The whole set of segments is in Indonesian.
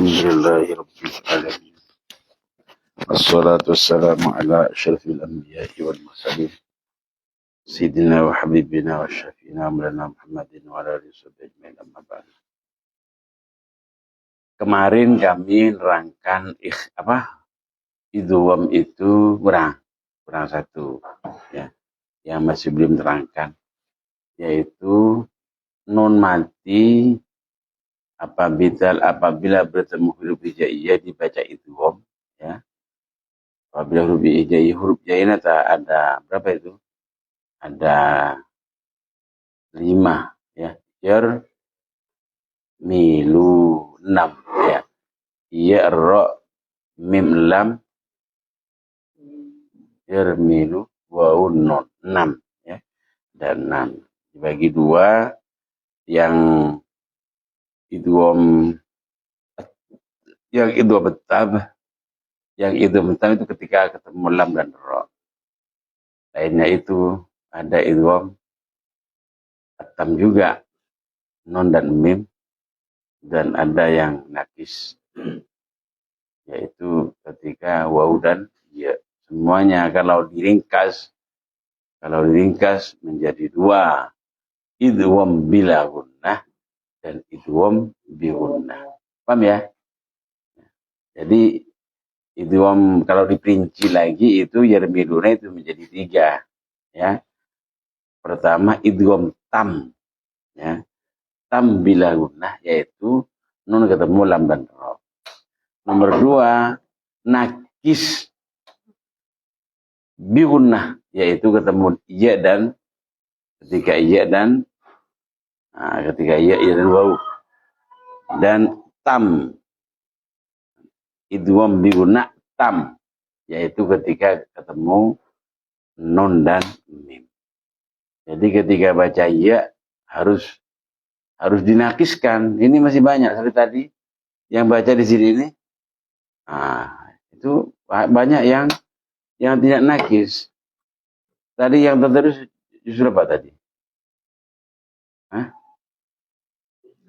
Alhamdulillahi Rabbil Alamin. Wassalatu wassalamu ala asyrafil anbiya'i wal mursalin. Sayyidina wa habibina wa syafi'ina maulana Muhammadin wa ala alihi wasallam amma ba'd. Kemarin kami nerangkan idgham itu kurang satu ya. Yang masih belum terangkan yaitu nun mati apabila bertemu huruf hijaiyah dibaca idgham ya. Apabila huruf hijaiyah ada berapa itu? Ada 5 ya. Milu 6 ya. Ya ra mim lam milu waw nun 6 ya. Dan 6 dibagi 2 yang idgham betam itu ketika ketemu lam dan ra. Lainnya itu ada idgham atam juga nun dan mim, dan ada yang nakis yaitu ketika waw dan ya. Semuanya kalau diringkas menjadi 2, idgham bila gunnah dan idgham bi gunnah. Paham ya? Jadi idgham kalau diperinci lagi itu yarmiluna itu menjadi 3 ya. Pertama idgham tam ya. Tam bila gunnah yaitu nun ketemu lam dan ra. Nomor 2 nakis bi gunnah yaitu ketemu iya dan ketika iya dan waw. Dan tam idgham bi gunnah tam yaitu ketika ketemu nun dan mim. Jadi ketika baca iya harus dinakiskan. Ini masih banyak seperti tadi yang baca di sini ini. Itu banyak yang tidak nakis. Tadi yang terterus justru apa tadi?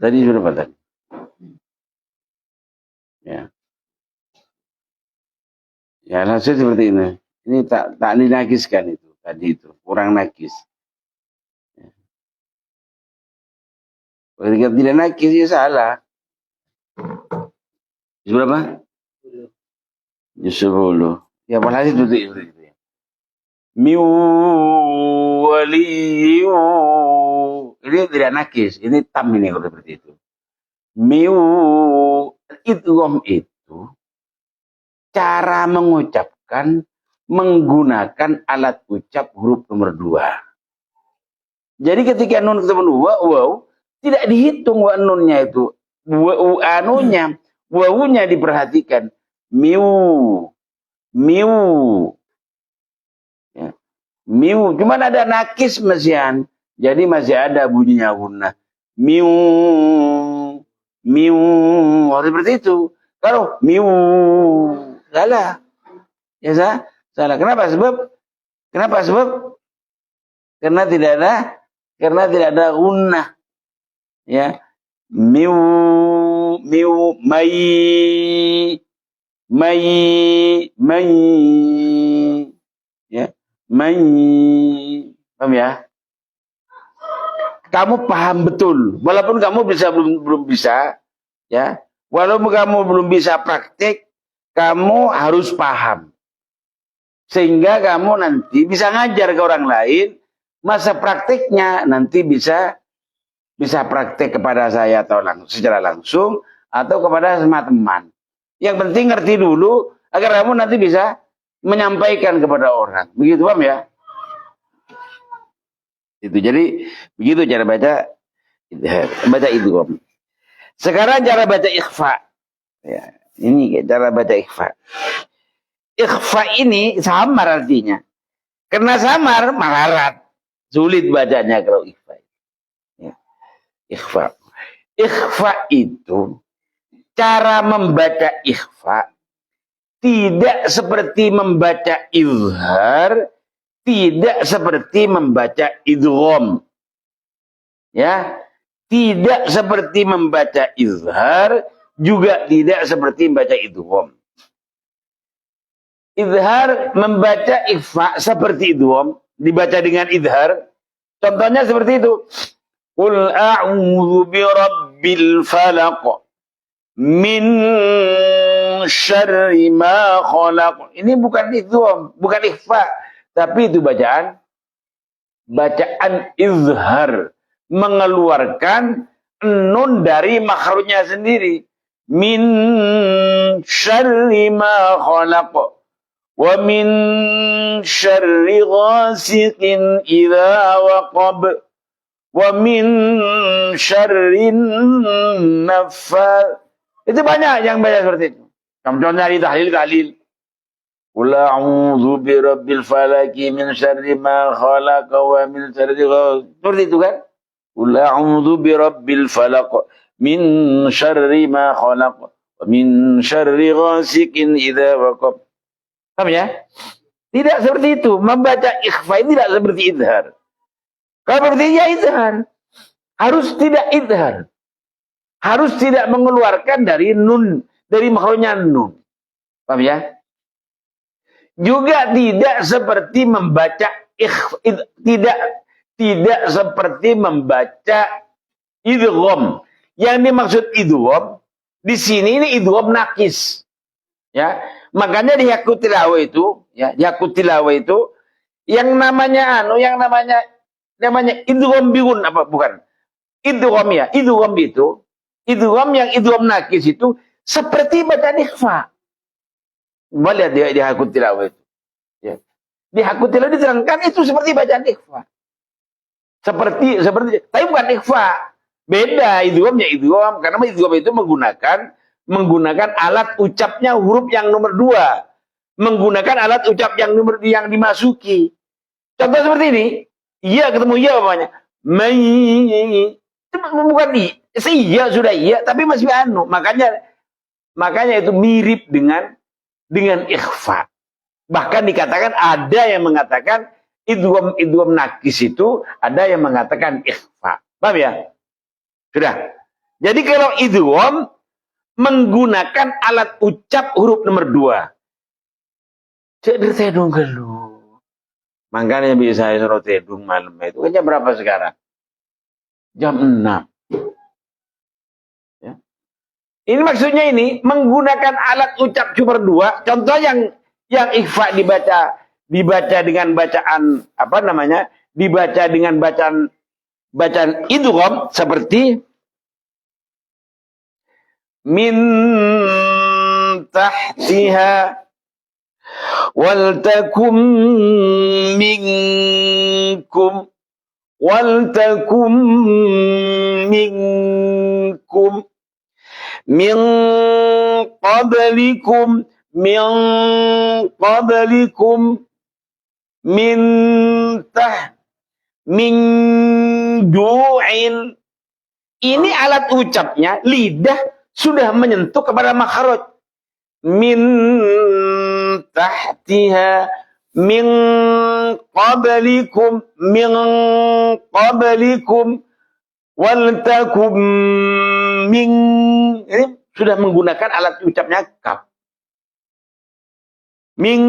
Tadi justru apa tadi? Ya. Ya, hasil seperti ini. Ini tak dinakiskan itu. Tadi itu kurang nakis. Ya. Ketika tidak nakis ya salah. Justru berapa? 10. Ya, walhasil itu ya. Miu waliyu. Ini tidak nakis, ini tam ini kalau seperti itu. Miu idgham itu cara mengucapkan menggunakan alat ucap huruf nomor 2. Jadi ketika nun ketemu waw tidak dihitung wa nunnya itu. Wawunya diperhatikan. Miu. Ya. Miu. Cuman ada nakis mesian. Jadi masih ada bunyinya gunnah. Miu. Harus seperti itu. Kalau miu salah. Ya salah. Kenapa? Sebab karena tidak ada gunnah. Ya. Miu mai ya mai. Paham ya? Kamu paham betul walaupun kamu belum bisa ya, walaupun kamu belum bisa praktik, kamu harus paham sehingga kamu nanti bisa ngajar ke orang lain. Masa praktiknya nanti bisa praktek kepada saya atau secara langsung atau kepada semua teman. Yang penting ngerti dulu agar kamu nanti bisa menyampaikan kepada orang. Begitu, paham ya? Itu jadi begitu cara baca idgham. Sekarang cara baca ikhfa. Ya, ini cara baca ikhfa. Ikhfa ini samar artinya. Karena samar malarat. Sulit bacanya kalau ikhfa. Ya. Ikhfa. Ikhfa itu cara membaca ikhfa tidak seperti membaca izhar, tidak seperti membaca idgham. Ya, tidak seperti membaca izhar, juga tidak seperti membaca idgham. Idhar membaca ikhfa seperti idgham, dibaca dengan idhar. Contohnya seperti itu. Qul a'udzu birabbil falaq min syarri ma khalaq. Ini bukan idgham, bukan ikhfa, tapi itu bacaan izhar, mengeluarkan nun dari makhrajnya sendiri. Min syarri ma khalaq wa min syarri ghasiqin idza waqab wa min syarrin naffas. Itu banyak yang baca seperti itu. Contohnya di tahlil. Qul a'udzu birabbil falaq min syarri ma khalaq wa min syarri ghasiqin. Seperti itu kan? Qul a'udzu birabbil falaq min syarri ma khalaq wa min syarri ghasiqin idza waqab. Paham ya? Tidak seperti itu. Membaca ikhfa ini tidak seperti idhar. Kalau seperti ya idhar, harus tidak idhar. Harus tidak mengeluarkan dari nun, dari makhrajnya nun. Paham ya? Juga tidak seperti membaca tidak seperti membaca idgham. Yang dimaksud idgham di sini ini idgham nakis. Ya. Makanya di Yaqut Tilawah itu, ya, Yaqut Tilawah itu yang namanya idgham bigun apa bukan? Idgham ya, idgham itu, idgham yang idgham nakis itu seperti bacaan ikhfa. Boleh lihat di Yaqut Tilawah itu. Ya. Di Yaqut Tilawah diterangkan itu seperti bacaan ikhfa. Seperti tapi bukan ikhfa. Beda idghamnya idgham karena idgham itu menggunakan alat ucapnya huruf yang nomor 2, menggunakan alat ucap yang dimasuki. Contoh seperti ini, iya ketemu iya apanya? Bukan iya sudah iya, tapi masih anu. Makanya itu mirip dengan ikhfa. Bahkan dikatakan ada yang mengatakan idgham nakis itu, ada yang mengatakan ikhfa. Paham ya? Sudah. Jadi kalau idgham menggunakan alat ucap huruf nomor 2. Cek tedung gelu. Makanya bisa suruh tedung malam itu. Jam berapa sekarang? Jam 6. Ya. Ini maksudnya ini menggunakan alat ucap nomor 2. Contoh yang ikhfa dibaca dengan bacaan apa namanya? Dibaca dengan bacaan idgham seperti min tahtiha wal takum minkum min qablikum min ju'in. Ini alat ucapnya lidah sudah menyentuh kepada makhraj. Min tahtiha min qablikum wal takum min. Ini sudah menggunakan alat ucapnya kaf. Min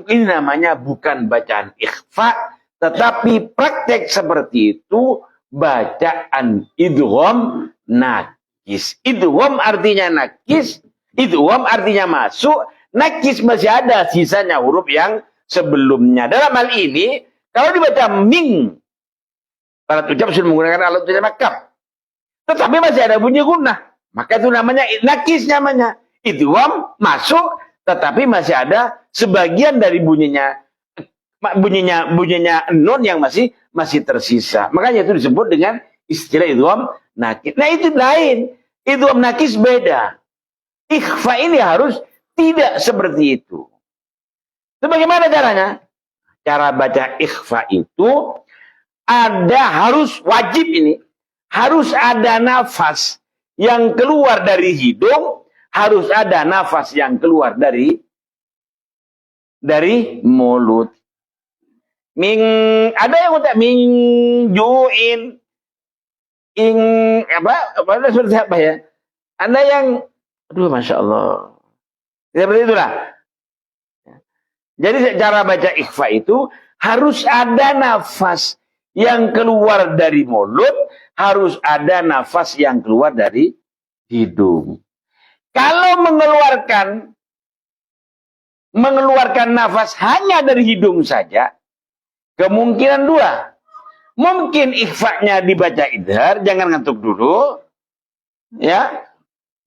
ini namanya bukan bacaan ikhfa, tetapi praktek seperti itu bacaan idgham nakis. Idgham artinya nakis, idgham artinya masuk, nakis masih ada sisanya huruf yang sebelumnya. Dalam hal ini, kalau dibaca ming, alat ucap sudah menggunakan alat ucap kaf, tetapi masih ada bunyi gunnah, maka itu namanya nakis namanya. Idgham masuk, tetapi masih ada sebagian dari bunyinya nun yang masih tersisa. Makanya itu disebut dengan istilah idgham nakis. Nah itu lain. Idgham nakis beda. Ikhfa ini harus tidak seperti itu. Itu bagaimana caranya? Cara baca ikhfa itu harus wajib ini. Harus ada nafas yang keluar dari hidung. Harus ada nafas yang keluar dari mulut. Ada yang udah mingjuin apa seperti apa ya? Anda yang, aduh Masya Allah. Seperti itulah. Jadi cara baca ikhfa itu harus ada nafas yang keluar dari mulut, harus ada nafas yang keluar dari hidung. Kalau mengeluarkan nafas hanya dari hidung saja, kemungkinan dua. Mungkin ikhfa-nya dibaca idhar, jangan ngantuk dulu. Ya.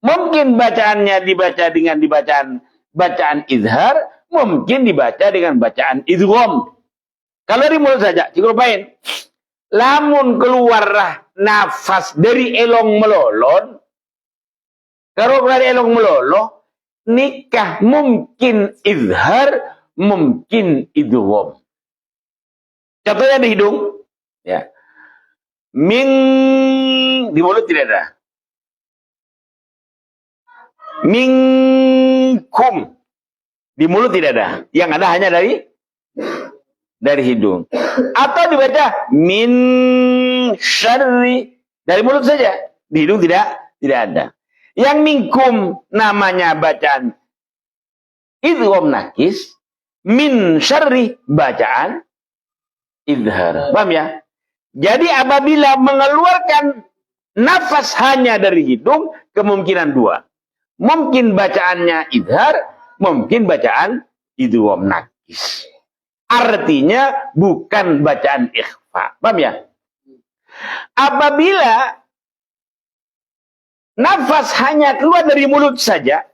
Mungkin bacaannya dibaca dengan bacaan idhar, mungkin dibaca dengan bacaan idgham. Kalau dari mulut saja, cukup main. Lamun keluarlah nafas dari elong melolon, kalau dari elong meloloh, nikah mungkin idhar, mungkin idgham. Contohnya di hidung, ya. Di mulut tidak ada. Minkum, di mulut tidak ada. Yang ada hanya dari hidung. Atau dibaca min syarri, dari mulut saja, di hidung tidak ada. Yang minkum namanya bacaan idgham nakis, min syarri bacaan idhar. Paham ya? Jadi apabila mengeluarkan nafas hanya dari hidung, kemungkinan dua. Mungkin bacaannya idhar, mungkin bacaan idgham nakis. Artinya bukan bacaan ikhfa. Paham ya? Apabila nafas hanya keluar dari mulut saja,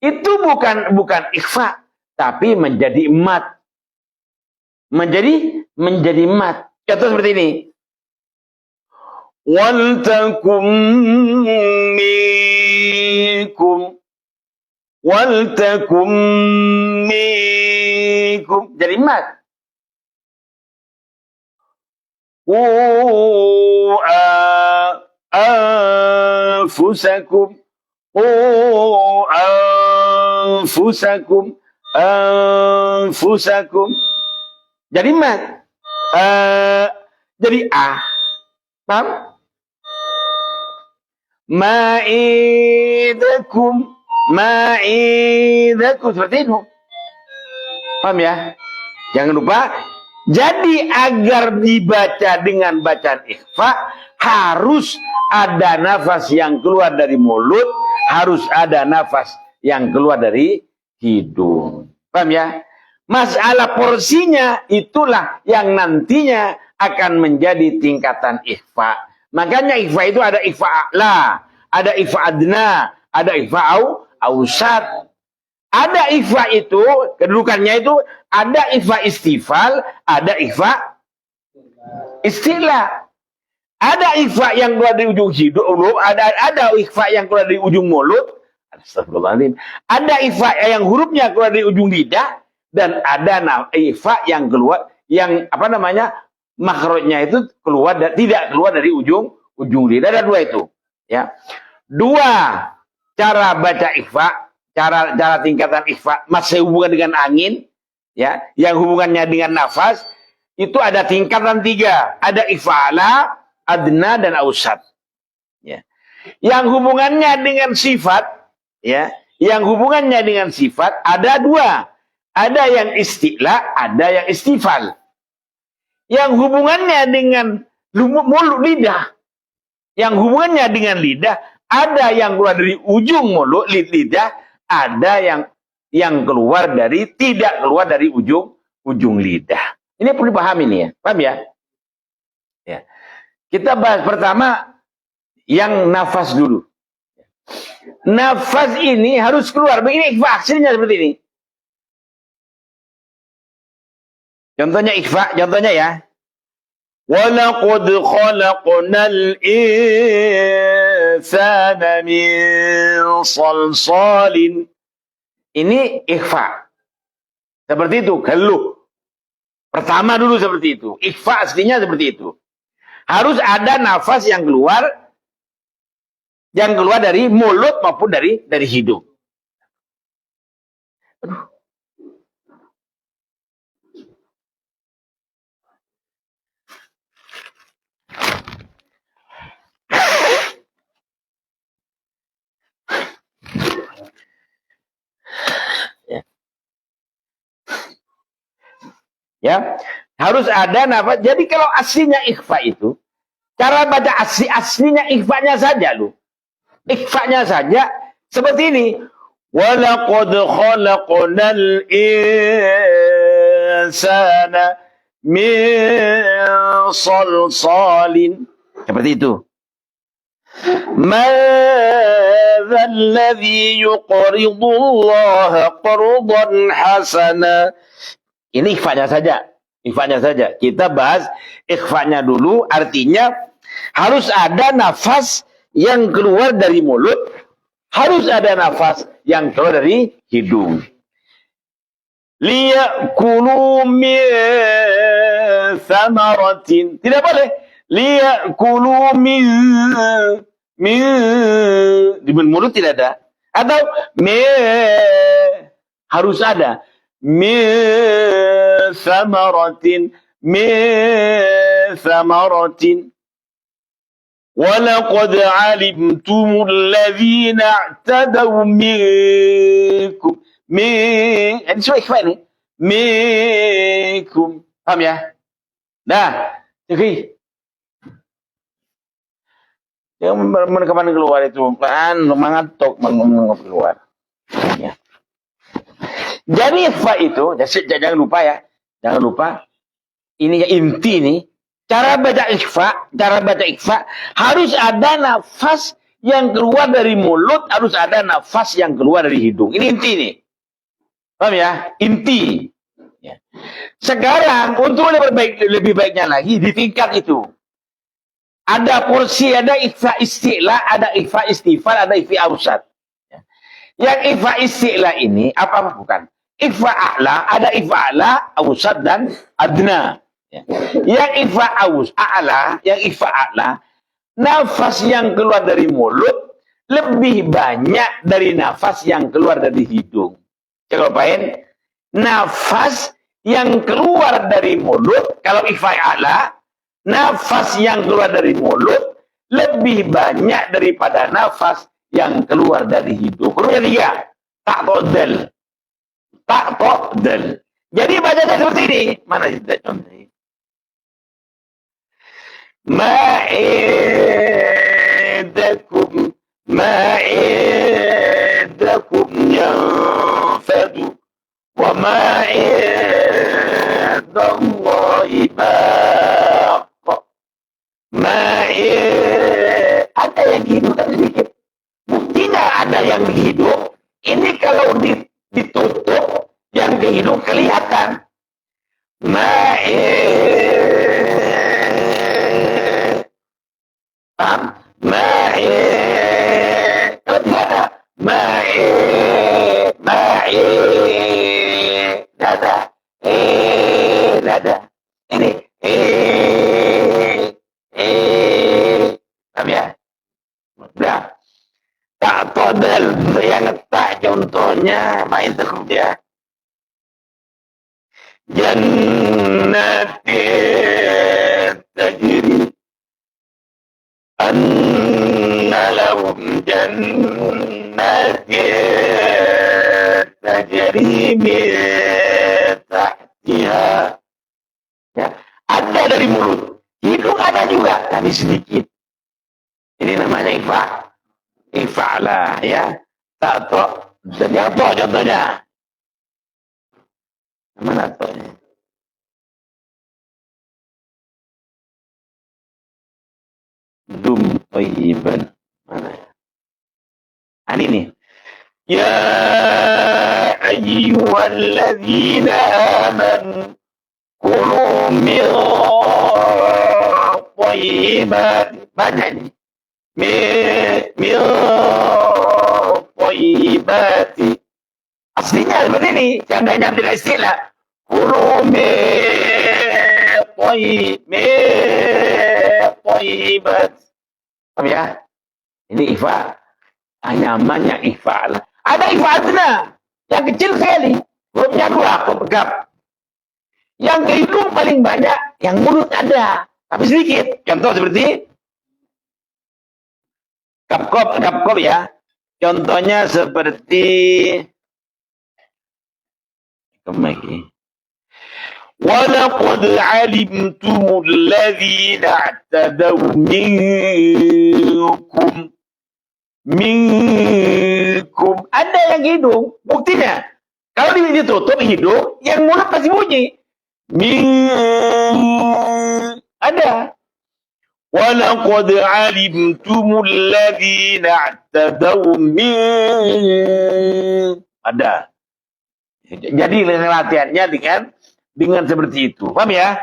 itu bukan ikhfa, tapi menjadi mat. Menjadi mat. Contoh seperti ini. Wal takum minkum, wal takum minkum, jadi mat. Anfusakum, anfusakum, jadi mat. Jadi paham? Ma'idakum, seperti itu. Paham ya? Jangan lupa. Jadi agar dibaca dengan bacaan ikhfa, harus ada nafas yang keluar dari mulut, harus ada nafas yang keluar dari hidung. Paham ya? Masalah porsinya itulah yang nantinya akan menjadi tingkatan ikhfa. Makanya ikhfa itu ada ikhfa a'la, ada ikhfa adna, ada ikhfa ausat. Ada ikhfa itu, kedudukannya itu, ada ikhfa istifal, ada ikhfa istilah. Ada ikhfa yang keluar dari ujung hidung, ada ikhfa yang keluar dari ujung mulut. Astagfirullahaladzim. Ada ikhfa yang hurufnya keluar dari ujung lidah, dan ada ikhfa yang keluar, yang apa namanya, makhrajnya itu tidak keluar dari ujung lidah. Ada dua itu, ya. Dua cara baca ikhfa, cara tingkatan ikhfa masih hubungan dengan angin, ya, yang hubungannya dengan nafas, itu ada tingkatan tiga. Ada ikhfa ala, adna, dan ausat. Ya. Yang hubungannya dengan sifat, ya, yang hubungannya dengan sifat ada dua. Ada yang isti'la, ada yang istifal. Yang hubungannya dengan mulut lidah, yang hubungannya dengan lidah, ada yang keluar dari ujung mulut lidah, ada yang keluar dari, tidak keluar dari ujung lidah. Ini perlu dipahami nih ya, paham ya? Ya. Kita bahas pertama yang nafas dulu. Nafas ini harus keluar. Begini ikhfa hasilnya seperti ini. Contohnya ikhfa, contohnya ya. وَلَقَدْ خَلَقْنَا الْإِنسَانَ مِنْ صَلْصَالٍ. Ini ikhfa. Seperti itu, geluh. Pertama dulu seperti itu. Ikhfa aslinya seperti itu. Harus ada nafas yang keluar dari mulut maupun dari hidung. Aduh. Ya, harus ada nafas. Jadi kalau aslinya ikhfa itu, cara baca aslinya ikhfanya saja loh. Ikhfanya saja seperti ini. Walaqad khalaqnal insana min salsalin. Seperti itu. ماذا الذي يقرض الله قرضا حسنا. Ini ikhfanya saja. Ikhfanya saja. Kita bahas ikhfanya dulu. Artinya harus ada nafas yang keluar dari mulut. Harus ada nafas yang keluar dari hidung. Liya'kulu min thamaratin. Tidak boleh. Liya'kulu min di mulut tidak ada. Atau harus ada. Min thamaratin. Walaqad alimtumul ladzina i'tadaw minkum. Ini semua ikhfa ini. Minkum. Paham ya? Nah, jadi yang kapan keluar itu mengantuk keluar. Ya. Jadi ikhfa itu, jangan lupa ya, jangan lupa. Ini inti nih. Cara baca ikhfa harus ada nafas yang keluar dari mulut, harus ada nafas yang keluar dari hidung. Ini inti nih. Paham ya? Inti. Ya. Sekarang untuk lebih baiknya lagi di tingkat itu. Ada porsi, ada ikhfa isti'la, ada ikhfa istifal, ada ikhfa ausat. Ya. Yang ikhfa isti'la ini apa bukan? Ikhfa a'la, ada ikhfa a'la, ausat dan adna. Ya. Yang ikhfa a'la, nafas yang keluar dari mulut lebih banyak dari nafas yang keluar dari hidung. Coba pahin, nafas yang keluar dari mulut kalau ikhfa a'la, nafas yang keluar dari mulut lebih banyak daripada nafas yang keluar dari hidung. Hurufnya 3. Tak todel. Jadi bacanya seperti ini. Mana kita contohnya? Ma'idakum yanfadu wa ma'idallahi baq. Ada yang hidup sedikit. Buktinya ada yang hidup. Ini kalau ditutup, yang di hidung kelihatan. Dada. Ini. Paham ya? Udah. Tak todel yang tak contohnya main tekuk dia. Jannati tajri anna lahum jannati tajri min tahtiha. Ya, ada dari mulut. Hidung ada juga, tapi sedikit. Ini namanya ikhfa. Ikhfa lah ya. Tato. Jadi apa contohnya? Mana tohnya? Dum thayyiban. Mana ya? Ini nih. Ya ayyuhalladzina amanu kulu min thayyibat. Banyak nih. Min thayyibati. Aslinya seperti ini. Jangan ambil istilah. Kulu min thayyibat. Paham ya? Ini ikhfa. Namanya ikhfa. Ada ikhfa adna. Yang kecil sekali. Hurufnya 2. Kopegap. Yang ke hidung paling banyak. Yang mulut ada. Tapi sedikit. Contoh seperti kapkop ya. Contohnya seperti Walaqad alimtumul ladzina i'tadaw minkum. Ada yang hidung. Buktinya, kalau ditutup hidung, yang mulut pasti bunyi. Ada. Walaqad alimtumul ladzina i'tadaw ada. Jadi latihannya dengan seperti itu. Paham ya?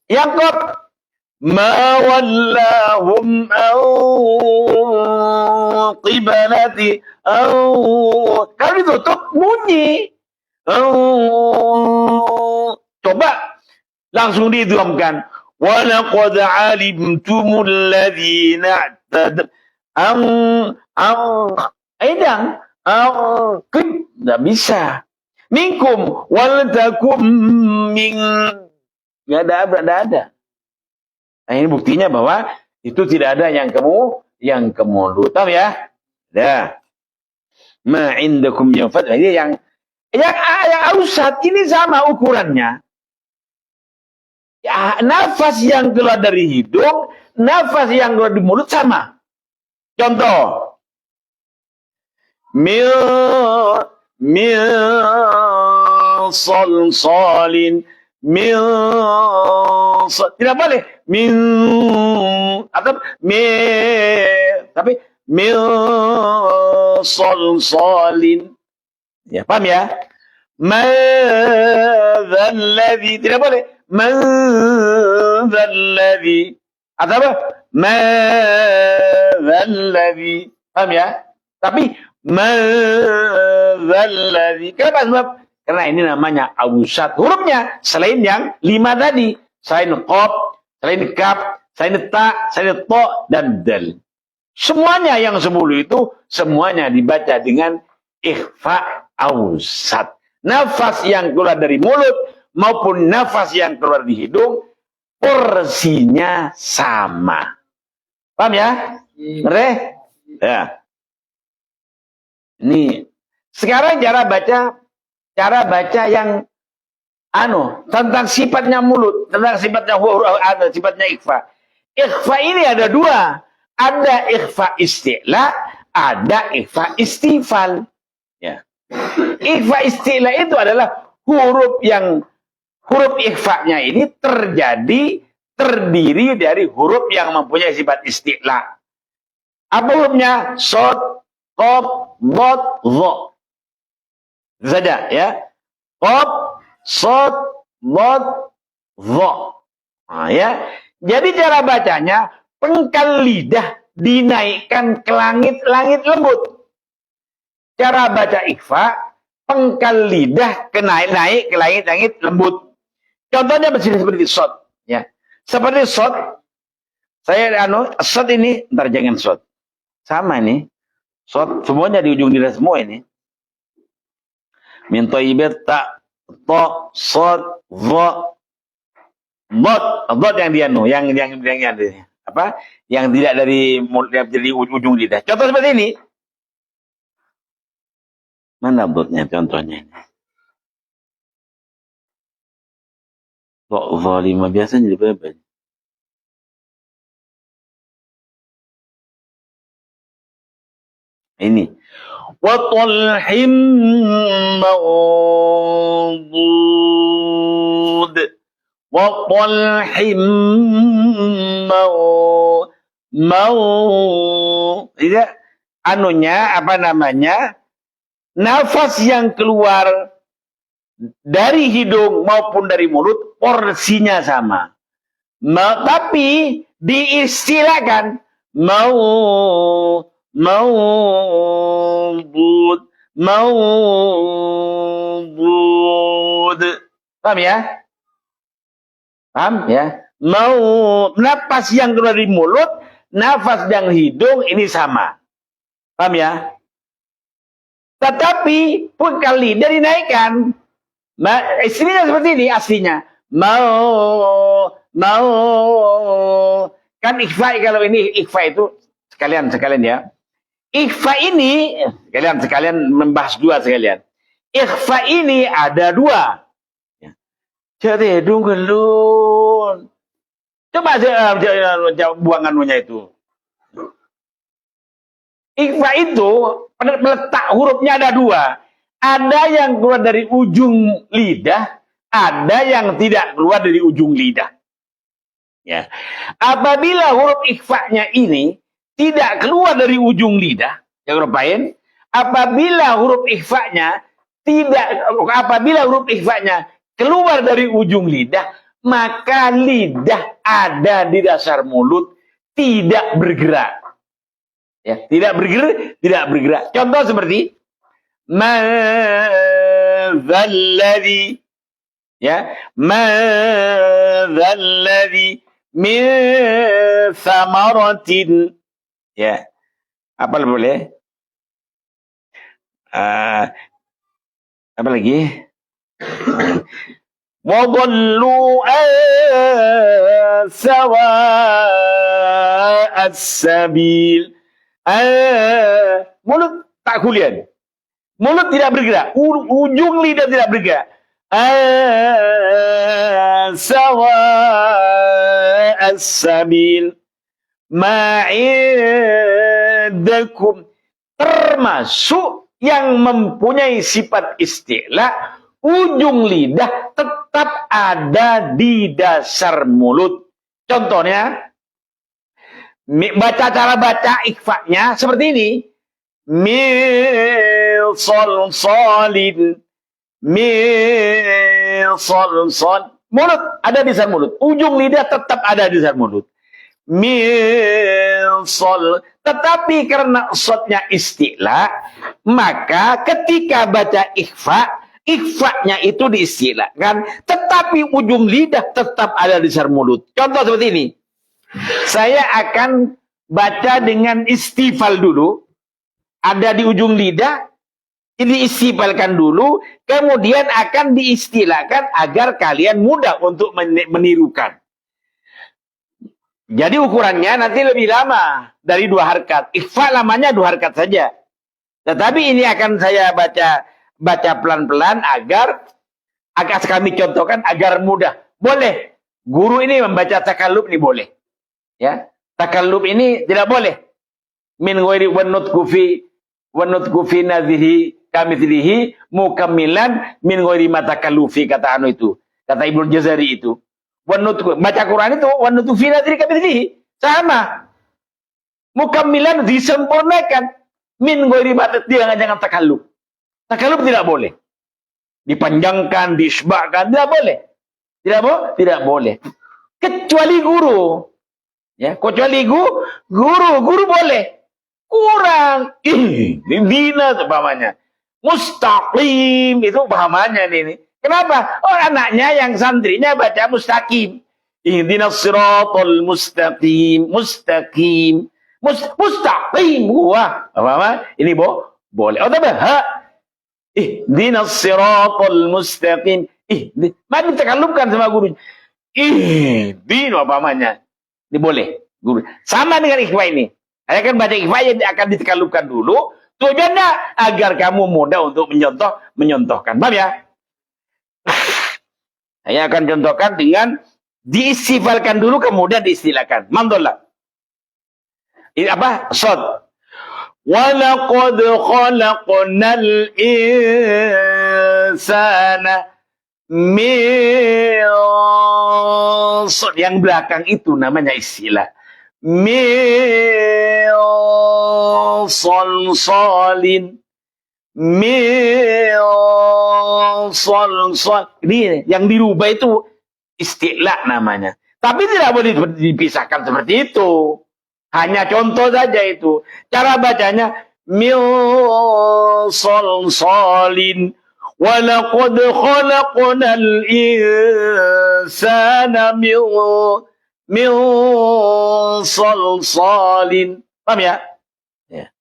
Yang kok ma wallahum qibalati kalau ditutup bunyi. Coba langsung diidghamkan. Walaqad alimtumul ladzina idang nggak bisa. Minkum wal takum min nggak ada. Nah, ini buktinya bahwa itu tidak ada yang kamu lutam ya. Dah. Ma indakum yanfad. Ini yang ausat ini sama ukurannya. Ya, nafas yang keluar dari hidung, nafas yang keluar di mulut sama. Contoh. Min salsalin tidak boleh atau tapi min salsalin. Ya, paham ya? Madzalladzi tidak boleh. Madzalladzi atau apa? Madzalladzi. Paham ya? Tapi madzalladzi. Kenapa? Sebab karena ini namanya ausat. Hurufnya selain yang 5 tadi, selain qaf, selain kaf, selain ta, selain to dan dal. Semuanya yang 10 itu semuanya dibaca dengan ikhfa ausat. Nafas yang keluar dari mulut maupun nafas yang keluar di hidung porsinya sama. Paham ya? Ya. Ini sekarang cara baca yang tentang sifatnya mulut, tentang sifatnya sifatnya ikhfa. Ikhfa ini ada 2. Ada ikhfa isti'la, ada ikhfa istifal. Ya. Ikhfa isti'la itu adalah huruf ikhfa-nya ini terdiri dari huruf yang mempunyai sifat isti'la. Apa hurufnya? Shad, qaf, dhad, dha. Itu saja ya. Qaf, shad, dhad, dha. Nah, ya. Jadi cara bacanya pengkal lidah dinaikkan ke langit lembut. Cara baca ikhfa, pengkal lidah naik ke langit lembut. Contohnya seperti shad, ya. Seperti shad. Saya shad ini, ntar jangan shad. Sama ini. Shad semuanya di ujung lidah semua ini. Min thayyibat ta, shad, dha. Dhad yang apa? Yang tidak dari ujung lidah. Contoh seperti ini. Mana dhadnya contohnya ini? Zalimah biasanya jadi berapa? Ini. Wa talhim mawdud. Wa talhim tidak apa namanya? Nafas yang keluar dari hidung maupun dari mulut porsinya sama. Tapi diistilahkan mawdud. Paham ya? Paham ya? Nafas yang keluar dari mulut, nafas yang hidung ini sama. Paham ya? Tetapi pengkal lidah dinaikkan. Istrinya seperti ini aslinya. Kan ikhfa, kalau ini ikhfa itu sekalian ya. Ikhfa ini sekalian membahas 2 sekalian. Ikhfa ini ada 2. Jadi dunggelun. Coba aja buang anunya itu. Ikhfa itu meletak hurufnya ada dua. Ada yang keluar dari ujung lidah, ada yang tidak keluar dari ujung lidah. Ya. Apabila huruf ikhfa-nya ini tidak keluar dari ujung lidah, yang ngapain? Apabila huruf ikhfa-nya keluar dari ujung lidah, maka lidah ada di dasar mulut tidak bergerak. Ya, tidak bergerak. Contoh seperti madzalladzi, ya, madzalladzi min thamaratin, ya, apa boleh? Apa lagi? Wadallu sawa'as sabil. Mulut tak kuliah. Mulut tidak bergerak. Ujung lidah tidak bergerak. Sawa'as sabil. Ma'idakum. Termasuk yang mempunyai sifat isti'la, ujung lidah tetap ada di dasar mulut. Contohnya, cara baca ikhfa-nya seperti ini. Solin. Mulut ada di dasar mulut. Ujung lidah tetap ada di dasar mulut. Tetapi karena shotnya istilah, maka ketika baca ikhfa-nya itu diistilahkan, tetapi ujung lidah tetap ada di dasar mulut. Contoh seperti ini. Saya akan baca dengan istifal dulu, ada di ujung lidah, diistifalkan dulu, kemudian akan diistilahkan agar kalian mudah untuk menirukan. Jadi ukurannya nanti lebih lama dari 2 harakat. Ikhfa lamanya 2 harakat saja. Tetapi ini akan saya baca pelan-pelan agar kami contohkan agar mudah. Boleh. Guru ini membaca takallub ini boleh. Ya, takallub ini tidak boleh. Min ghairi wanutku fi nadhihi kamitslihi mukammilan min ghairi matakallufi, kata anu itu. Kata Ibnu Jazari itu. Baca Quran itu wanutku fi nadhihi kamitslihi sama. Mukammilan disempurnakan. Min ghairi jangan takallub. Takallub tidak boleh. Dipanjangkan, disbahkan, tidak boleh. Tidak boleh. Kecuali guru. Ya, kecuali guru boleh. Kurang. Dina umpamanya. Mustaqim itu pahamannya ini. Kenapa? Oh, anaknya yang santrinya baca mustaqim. Ihdinas siratal mustaqim. Mustaqim. Wah, apa? Ini boleh. Oh, tapi ihdinas siratal mustaqim. Mari takallubkan sama gurunya. Ihdin umpamanya. Ini boleh. Guru. Sama dengan ikhfa ini. Saya akan baca ikhfa yang akan ditakallubkan dulu. Tujuannya agar kamu mudah untuk menyontohkan. Paham ya? Saya akan contohkan dengan diistifalkan dulu kemudian diistilahkan. Mandullah. Ini apa? Shod. Walaqad khalaqnal insana min shod. Yang belakang itu namanya istilah. Min salsalin. Ini yang dirubah itu istilah namanya. Tapi tidak boleh dipisahkan seperti itu. Hanya contoh saja itu. Cara bacanya min salsalin. Walaqad khalaqnal insana min salsalin. Paham ya? Ya.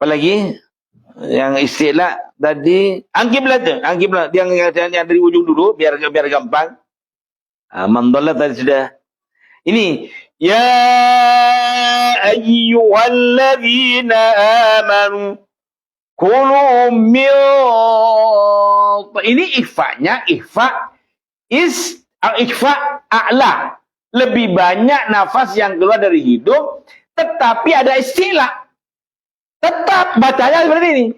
Apalagi yang istilah tadi angkiblah yang dari ujung dulu biar gampang. Mandallah tadi sudah. Ini ya ayyuhalladzina amanu kulu min. Ini ikhfa Ikhfa a'la. Lebih banyak nafas yang keluar dari hidung, tetapi ada istilah. Tetap bacanya seperti ini.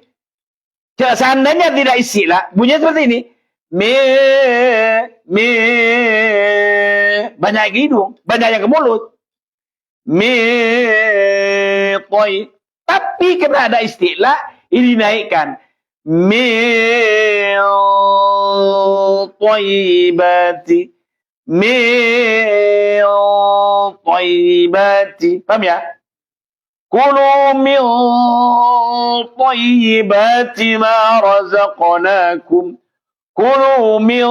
Seandainya tidak istilah, bunyinya seperti ini. Me, banyak yang ke hidung, banyak yang ke mulut. Toy. Tapi karena ada istilah, ini dinaikkan. Toibati. Toibati. Paham ya? Kulu min toibati ma razaqnakum. Kulu min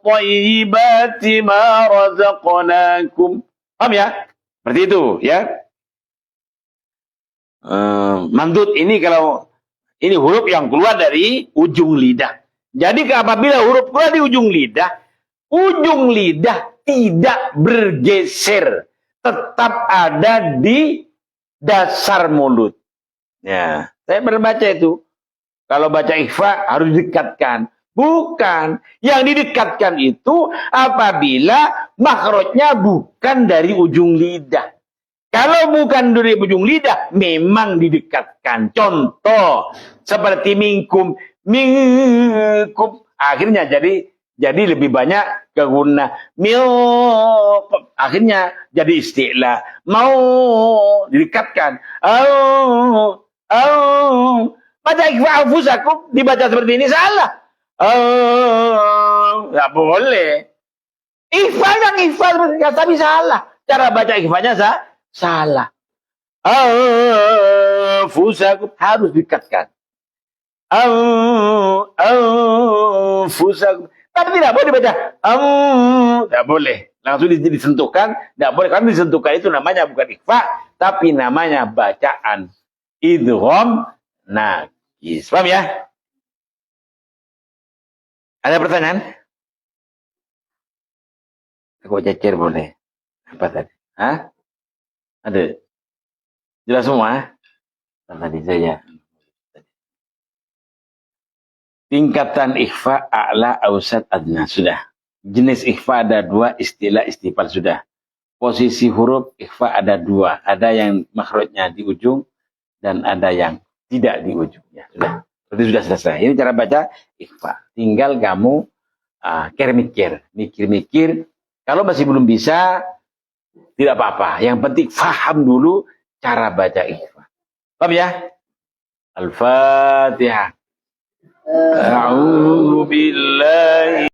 toibati ma razaqnakum. Paham ya? Seperti itu, ya. Mandut ini kalau ini huruf yang keluar dari ujung lidah. Jadi apabila huruf keluar di ujung lidah tidak bergeser, tetap ada di dasar mulut. Ya, saya berbaca itu. Kalau baca ikhfa harus didekatkan. Bukan. Yang didekatkan itu apabila makhrajnya bukan dari ujung lidah. Kalau bukan dari ujung lidah, memang didekatkan. Contoh, seperti minkum. Akhirnya jadi lebih banyak keguna. Akhirnya jadi istilah. Mau didekatkan. Baca ikhfa anfusakum dibaca seperti ini salah. Nggak boleh. Ikhfa seperti ini, tapi salah. Cara baca ikhfanya salah. Anfusakum harus dikatkan. Anfusakum. Tapi tidak boleh dibaca. Tidak boleh. Langsung disentuhkan. Tidak boleh. Karena disentuhkan itu namanya bukan ikhfa, tapi namanya bacaan idgham naqis. Paham ya? Ada pertanyaan? Aku cecer boleh. Apa tadi? Hah? Ada? Jelas semua? Tadi saya. Tingkatan ikhfa a'la, ausat, adna. Sudah. Jenis ikhfa ada 2, istilah istifal sudah. Posisi huruf ikhfa ada 2. Ada yang makhrajnya di ujung dan ada yang tidak di ujung. Ya, sudah. Berarti sudah selesai. Ini cara baca ikhfa. Tinggal kamu mikir-mikir. Kalau masih belum bisa, tidak apa-apa. Yang penting faham dulu cara baca ikhfa. Paham ya? Al-Fatihah. A'udzu billahi